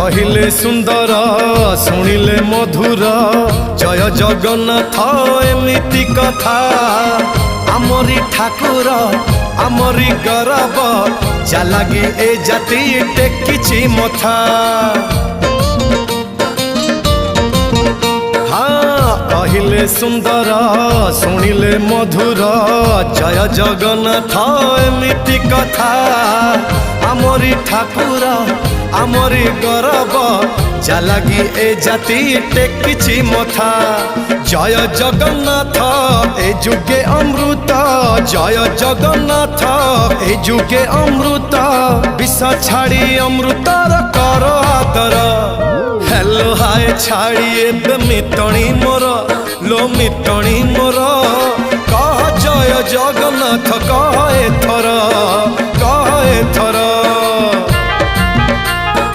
कहिले सुंदर शुणिले मधुर जय जगन्नाथ एमिति कथा आमरी ठाकुर आमरी गौरव जालागी ए जाति टेकिछि मथा। हाँ कहिले सुंदर शुणिले मधुर जय जगन्नाथ एमिति कथा आमरी ठाकुर आमरी गौरव जालागी ए जाति टेकिछि मथा। जय जगन्नाथ ए जुगे अमृत जय जगन्नाथ ए जुगे अमृत विष छाड़ी अमृतर कर आदर। हेलो हाय छाड़ी एबे मितणी मोर लो मितणी मोर कह जय जगन्नाथ कह एथर।